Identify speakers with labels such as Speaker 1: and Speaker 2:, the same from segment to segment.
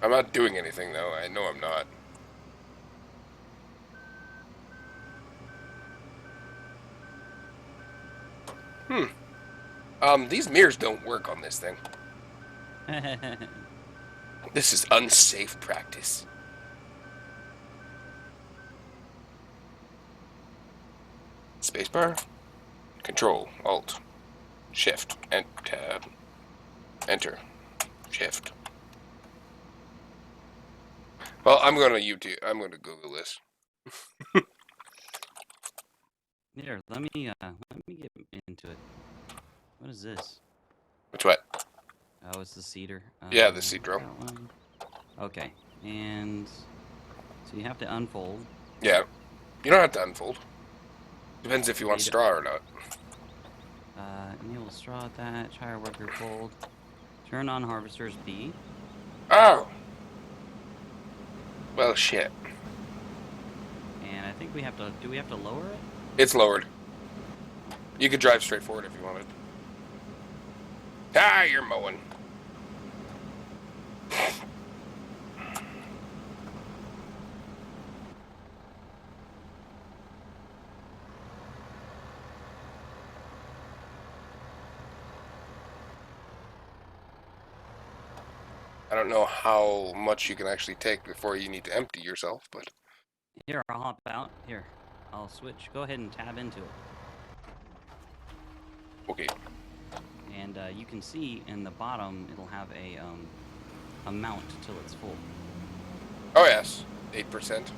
Speaker 1: I'm not doing anything, though. I know I'm not. These mirrors don't work on this thing. This is unsafe practice. Spacebar, Control, Alt, Shift, and Tab, Enter, Shift. Well, I'm going to YouTube. I'm going to Google this.
Speaker 2: Here, let me get into it. What is this?
Speaker 1: Which what?
Speaker 2: Oh, it's the cedar.
Speaker 1: Yeah, the seed drill.
Speaker 2: That one. Okay, and so you have to unfold.
Speaker 1: Yeah, you don't have to unfold. Depends if you want
Speaker 2: Read.
Speaker 1: straw or not.
Speaker 2: Enable straw thatch. Hire worker fold. Turn on harvester's B.
Speaker 1: Oh! Well, shit.
Speaker 2: And I think we have to. Do we have to lower it?
Speaker 1: It's lowered. You could drive straight forward if you wanted. Ah, you're mowing. I don't know how much you can actually take before you need to empty yourself, but...
Speaker 2: Here, I'll hop out. Here, I'll switch. Go ahead and tab into it.
Speaker 1: Okay.
Speaker 2: And you can see in the bottom, it'll have a mount till it's full.
Speaker 1: Oh, yes. 8%.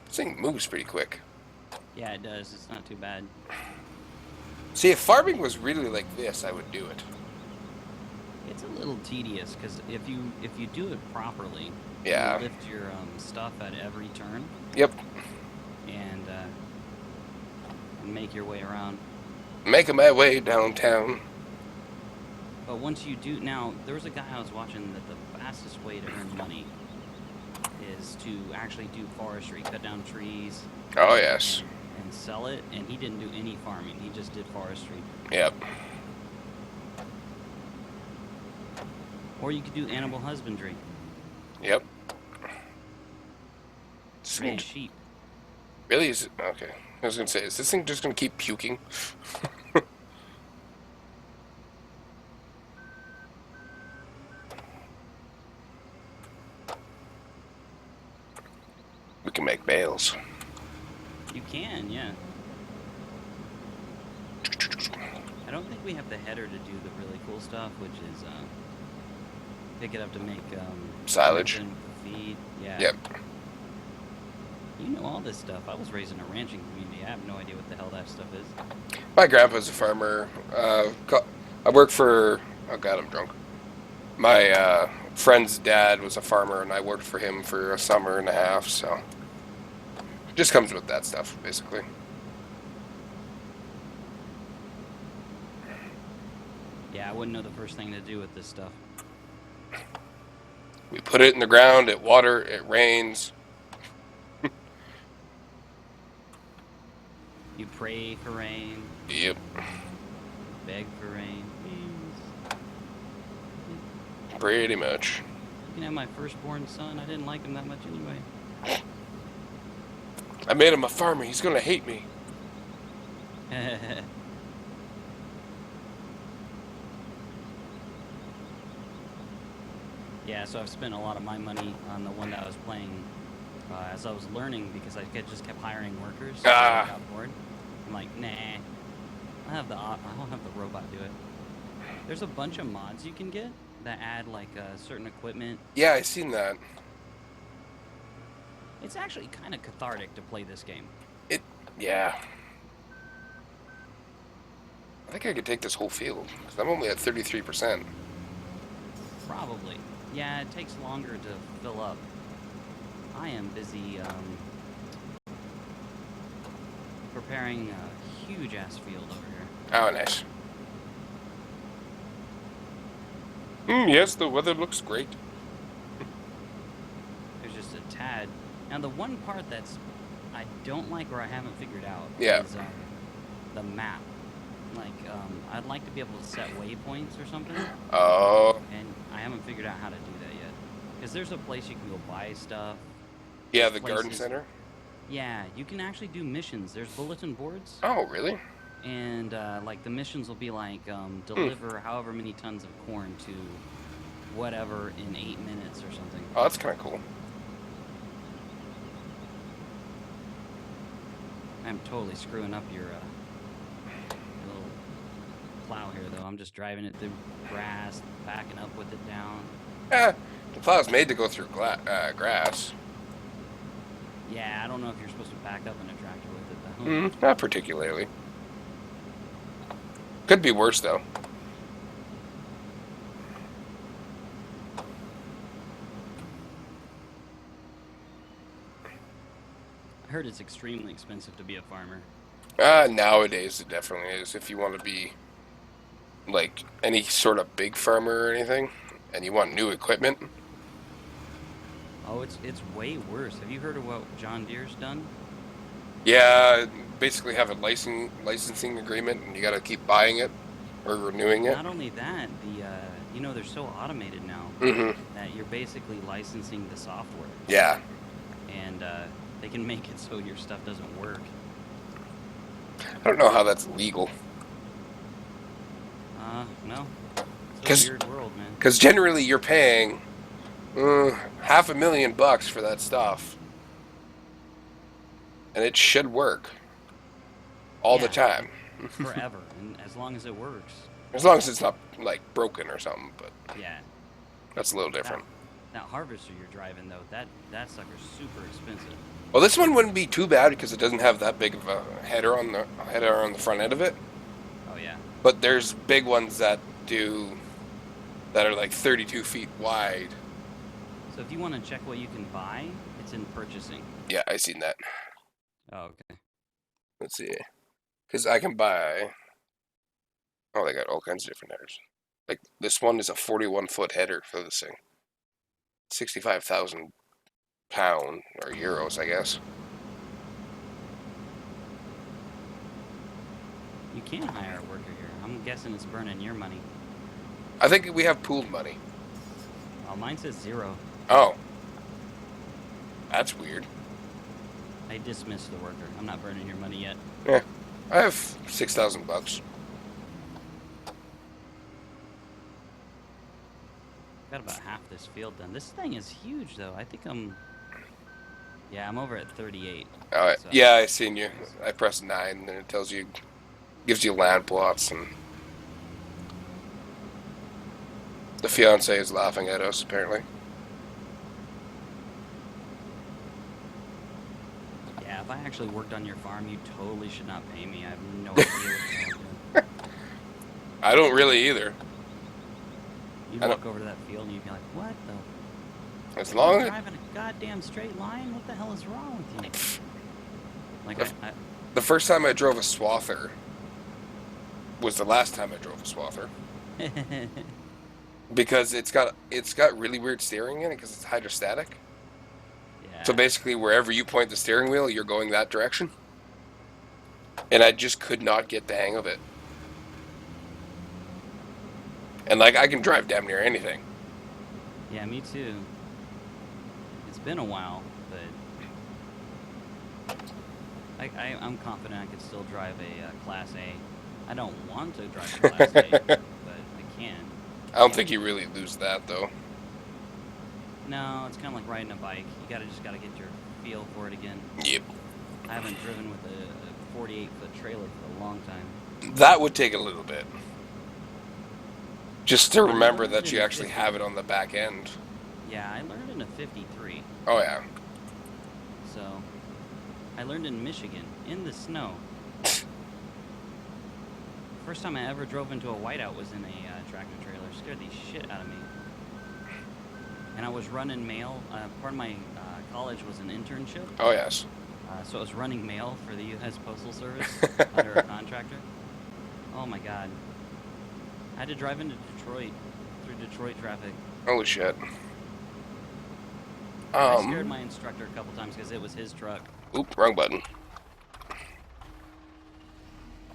Speaker 1: This thing moves pretty quick.
Speaker 2: Yeah, it does. It's not too bad.
Speaker 1: See, if farming was really like this, I would do it.
Speaker 2: It's a little tedious because if you do it properly,
Speaker 1: Yeah.
Speaker 2: you lift your stuff at every turn.
Speaker 1: Yep.
Speaker 2: And make your way around.
Speaker 1: Making my way downtown.
Speaker 2: But once you do, now there was a guy I was watching that the fastest way to earn money is to actually do forestry, cut down trees.
Speaker 1: Oh, yes.
Speaker 2: And sell it, and he didn't do any farming. He just did forestry.
Speaker 1: Yep.
Speaker 2: Or you could do animal husbandry.
Speaker 1: Yep.
Speaker 2: Raise sheep.
Speaker 1: Really? Is it? Okay. I was going to say, is this thing just going to keep puking? We can make bales.
Speaker 2: You can, yeah. I don't think we have the header to do the really cool stuff, which is pick it up to make
Speaker 1: silage.
Speaker 2: Feed. Yeah.
Speaker 1: Yep.
Speaker 2: You know all this stuff. I was raised in a ranching community. I have no idea what the hell that stuff is.
Speaker 1: My grandpa's a farmer. I work for... Oh, God, I'm drunk. My friend's dad was a farmer, and I worked for him for a summer and a half, so... It just comes with that stuff, basically.
Speaker 2: Yeah, I wouldn't know the first thing to do with this stuff.
Speaker 1: We put it in the ground, it water, it rains.
Speaker 2: You pray for rain.
Speaker 1: Yep.
Speaker 2: Beg for rain.
Speaker 1: Pretty much.
Speaker 2: You can have my firstborn son. I didn't like him that much anyway.
Speaker 1: I made him a farmer. He's gonna hate me.
Speaker 2: Yeah, so I've spent a lot of my money on the one that I was playing as I was learning because I just kept hiring workers. So I got bored. I'm like, nah, I'll have the robot do it. There's a bunch of mods you can get that add like certain equipment.
Speaker 1: Yeah, I seen that.
Speaker 2: It's actually kind of cathartic to play this game.
Speaker 1: Yeah. I think I could take this whole field because I'm only at 33%.
Speaker 2: Probably. Yeah, it takes longer to fill up. I am busy preparing a huge ass field over here.
Speaker 1: Oh, nice. Yes, the weather looks great.
Speaker 2: There's just a tad. Now the one part that's I don't like or I haven't figured out
Speaker 1: Yeah.
Speaker 2: is the map. Like, I'd like to be able to set waypoints or something,
Speaker 1: Oh.
Speaker 2: and I haven't figured out how to do that yet. Because there's a place you can go buy stuff.
Speaker 1: Yeah,
Speaker 2: There's
Speaker 1: the garden
Speaker 2: places-
Speaker 1: center.
Speaker 2: Yeah, you can actually do missions. There's bulletin boards,
Speaker 1: Oh, really?
Speaker 2: and like the missions will be like deliver however many tons of corn to whatever in 8 minutes or something.
Speaker 1: Oh, that's kind of cool.
Speaker 2: I'm totally screwing up your little plow here, though. I'm just driving it through grass, backing up with it down.
Speaker 1: The plow's made to go through grass.
Speaker 2: Yeah, I don't know if you're supposed to back up in a tractor with it, though.
Speaker 1: Not particularly. Could be worse, though.
Speaker 2: I heard it's extremely expensive to be a farmer.
Speaker 1: Nowadays it definitely is. If you want to be like any sort of big farmer or anything, and you want new equipment.
Speaker 2: Oh, it's way worse. Have you heard of what John Deere's done?
Speaker 1: Yeah, basically have a licensing agreement, and you got to keep buying it or renewing it.
Speaker 2: Not only that, you know, they're so automated now that you're basically licensing the software.
Speaker 1: Yeah.
Speaker 2: And they can make it so your stuff doesn't work.
Speaker 1: I don't know how that's legal.
Speaker 2: No. It's
Speaker 1: 'Cause-
Speaker 2: a weird world, man.
Speaker 1: Because generally you're paying $500,000 for that stuff, and it should work all the
Speaker 2: Yeah.
Speaker 1: time,
Speaker 2: Forever, and as long as it works.
Speaker 1: as long as it's not like broken or something. But
Speaker 2: Yeah.
Speaker 1: that's a little different.
Speaker 2: That harvester you're driving, though, that sucker's super expensive.
Speaker 1: Well, this one wouldn't be too bad because it doesn't have that big of a header on the front end of it.
Speaker 2: Oh, yeah.
Speaker 1: But there's big ones that are like 32 feet wide.
Speaker 2: So if you want to check what you can buy, it's in purchasing.
Speaker 1: Yeah, I seen that.
Speaker 2: Oh, okay.
Speaker 1: Let's see, because I can buy. Oh, they got all kinds of different headers. Like this one is a 41-foot header for this thing. 65,000 pound or euros, I guess.
Speaker 2: You can hire a worker here. I'm guessing it's burning your money.
Speaker 1: I think we have pooled money.
Speaker 2: Oh, mine says 0.
Speaker 1: Oh, that's weird.
Speaker 2: I dismissed the worker. I'm not burning your money yet.
Speaker 1: Yeah, I have $6,000.
Speaker 2: Got about half this field done. This thing is huge, though. I think I'm... Yeah, I'm over at 38.
Speaker 1: All right.
Speaker 2: So-
Speaker 1: Yeah, I seen you. I pressed 9, and it tells you, gives you land plots, and the fiance is laughing at us apparently.
Speaker 2: Yeah, if I actually worked on your farm, you totally should not pay me. I have no idea what you're doing.
Speaker 1: I don't really either.
Speaker 2: You'd
Speaker 1: I
Speaker 2: walk over to that field and you'd be like, what the...
Speaker 1: As long
Speaker 2: You're
Speaker 1: as
Speaker 2: driving a goddamn straight line? What the hell is wrong with you? Like,
Speaker 1: the first time I drove a swather was the last time I drove a swather because it's got really weird steering in it because it's hydrostatic.
Speaker 2: yeah.
Speaker 1: So basically, wherever you point the steering wheel, you're going that direction. And I just could not get the hang of it. And like, I can drive damn near anything.
Speaker 2: Yeah, me too. It's been a while, but I'm confident I could still drive a Class A. I don't want to drive a Class A, but I can.
Speaker 1: I don't think you really lose that though.
Speaker 2: No, it's kind of like riding a bike. You just gotta get your feel for it again.
Speaker 1: Yep.
Speaker 2: I haven't driven with a 48-foot trailer for a long time.
Speaker 1: That would take a little bit. Just to remember that you
Speaker 2: Yeah.
Speaker 1: actually have it on the back end.
Speaker 2: Yeah, I learned in a 53.
Speaker 1: Oh yeah.
Speaker 2: So, I learned in Michigan, in the snow. First time I ever drove into a whiteout was in a tractor trailer. Scared the shit out of me. And I was running mail. Part of my college was an internship.
Speaker 1: Oh yes.
Speaker 2: So I was running mail for the U.S. Postal Service under a contractor. Oh my god. I had to drive into Detroit, through Detroit traffic.
Speaker 1: Holy shit.
Speaker 2: I scared my instructor a couple times because it was his truck.
Speaker 1: Oop, wrong button.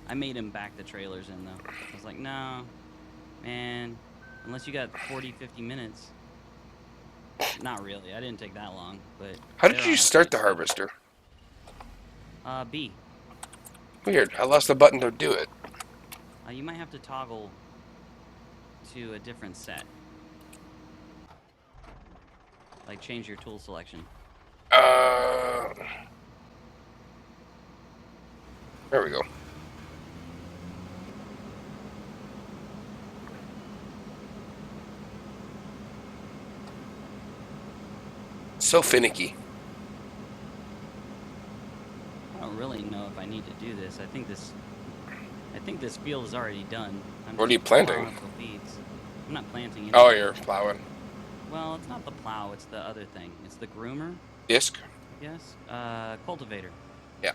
Speaker 2: I made him back the trailers in, though. I was like, no, man, unless you got 40, 50 minutes. Not really. I didn't take that long, but...
Speaker 1: How did you start the harvester?
Speaker 2: B.
Speaker 1: Weird. I lost the button to do it.
Speaker 2: You might have to toggle to a different set. Like, change your tool selection.
Speaker 1: There we go. So finicky.
Speaker 2: I don't really know if I need to do this. I think this field is already done.
Speaker 1: What are you planting?
Speaker 2: I'm not planting anything.
Speaker 1: Oh, you're plowing.
Speaker 2: Well, it's not the plow, it's the other thing. It's the groomer.
Speaker 1: Disc?
Speaker 2: Yes. Cultivator.
Speaker 1: Yeah.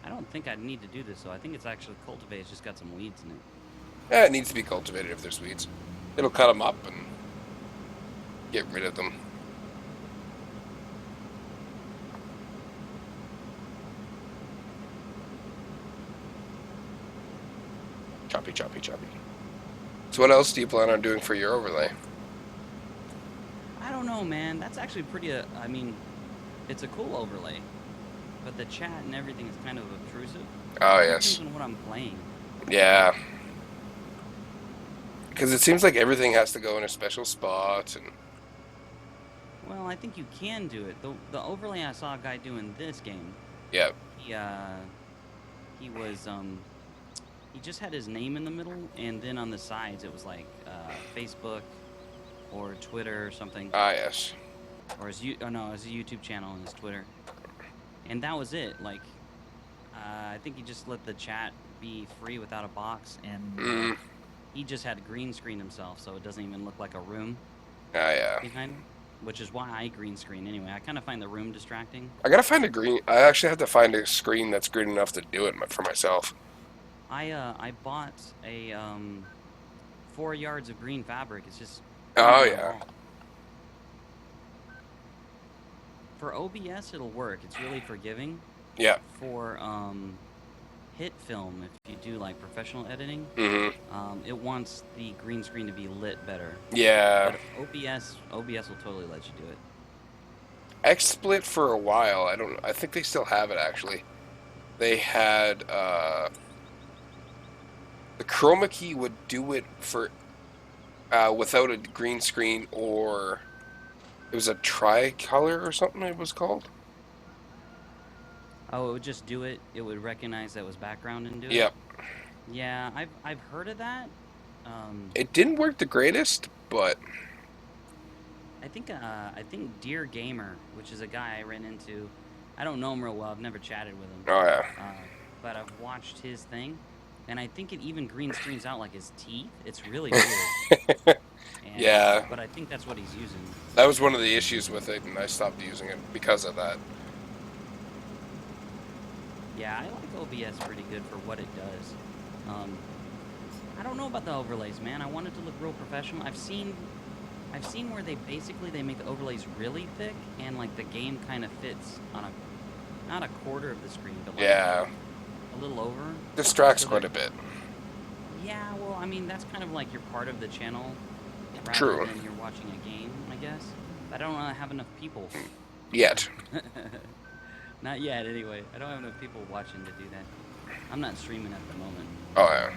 Speaker 2: I don't think I'd need to do this, though. I think it's actually cultivated. It's just got some weeds in it.
Speaker 1: Yeah, it needs to be cultivated if there's weeds. It'll cut them up and get rid of them. Choppy, choppy, choppy. So what else do you plan on doing for your overlay?
Speaker 2: I don't know, man. That's actually pretty, I mean, it's a cool overlay. But the chat and everything is kind of obtrusive.
Speaker 1: Oh, yes.
Speaker 2: Depends on what I'm playing.
Speaker 1: Yeah. Because it seems like everything has to go in a special spot. And
Speaker 2: Well, I think you can do it. The overlay I saw a guy do in this game.
Speaker 1: yeah.
Speaker 2: He was, he just had his name in the middle, and then on the sides it was like Facebook or Twitter or something.
Speaker 1: Ah, yes.
Speaker 2: Or his it was a YouTube channel and his Twitter. And that was it. Like, I think he just let the chat be free without a box, and he just had green screen himself, so it doesn't even look like a room
Speaker 1: Ah, yeah.
Speaker 2: behind him. Which is why I green screen anyway. I kind of find the room distracting.
Speaker 1: I gotta find a green. I actually have to find a screen that's green enough to do it for myself.
Speaker 2: I bought a 4 yards of green fabric. It's just
Speaker 1: Oh, yeah.
Speaker 2: For OBS it'll work. It's really forgiving.
Speaker 1: Yeah.
Speaker 2: For hit film, if you do like professional editing, it wants the green screen to be lit better.
Speaker 1: Yeah.
Speaker 2: But OBS will totally let you do it.
Speaker 1: XSplit for a while. I think they still have it actually. They had the chroma key would do it for without a green screen, or it was a tricolor or something it was called.
Speaker 2: Oh, it would just do it. It would recognize that was background and do it.
Speaker 1: Yep.
Speaker 2: Yeah, I've heard of that.
Speaker 1: It didn't work the greatest, but
Speaker 2: I think Dear Gamer, which is a guy I ran into, I don't know him real well. I've never chatted with him.
Speaker 1: oh yeah.
Speaker 2: But I've watched his thing, and I think it even green screens out like his teeth. It's really weird.
Speaker 1: Yeah.
Speaker 2: But I think that's what he's using.
Speaker 1: That was one of the issues with it, and I stopped using it because of that.
Speaker 2: Yeah, I like OBS pretty good for what it does. I don't know about the overlays, man. I want it to look real professional. I've seen where they make the overlays really thick, and like the game kind of fits on not a quarter of the screen, but like
Speaker 1: Yeah.
Speaker 2: a little over.
Speaker 1: Distracts quite a bit.
Speaker 2: Yeah, well, I mean that's kind of like you're part of the channel rather
Speaker 1: True.
Speaker 2: than you're watching a game, I guess. But I don't have enough people.
Speaker 1: Yet.
Speaker 2: Not yet, anyway. I don't have enough people watching to do that. I'm not streaming at the moment.
Speaker 1: Oh yeah.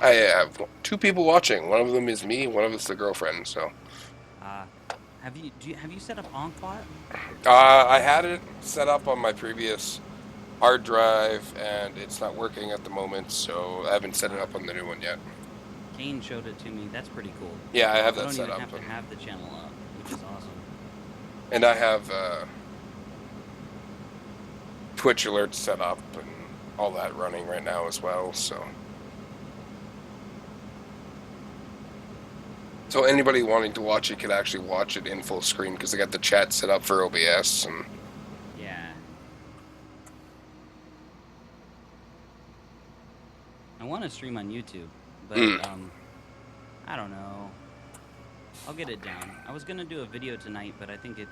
Speaker 1: I have 2 people watching. One of them is me. One of it's the girlfriend. So.
Speaker 2: Have you set up Onkbot?
Speaker 1: I had it set up on my previous hard drive, and it's not working at the moment. So I haven't set it up on the new one yet.
Speaker 2: Kane showed it to me. That's pretty cool.
Speaker 1: Yeah, I have
Speaker 2: I
Speaker 1: that
Speaker 2: don't
Speaker 1: set
Speaker 2: even
Speaker 1: up.
Speaker 2: have to have the channel up, which is awesome.
Speaker 1: And I have Twitch alerts set up and all that running right now as well. So anybody wanting to watch it can actually watch it in full screen because they got the chat set up for OBS. And
Speaker 2: Yeah. I want to stream on YouTube, but I don't know. I'll get it down. I was gonna do a video tonight, but I think it's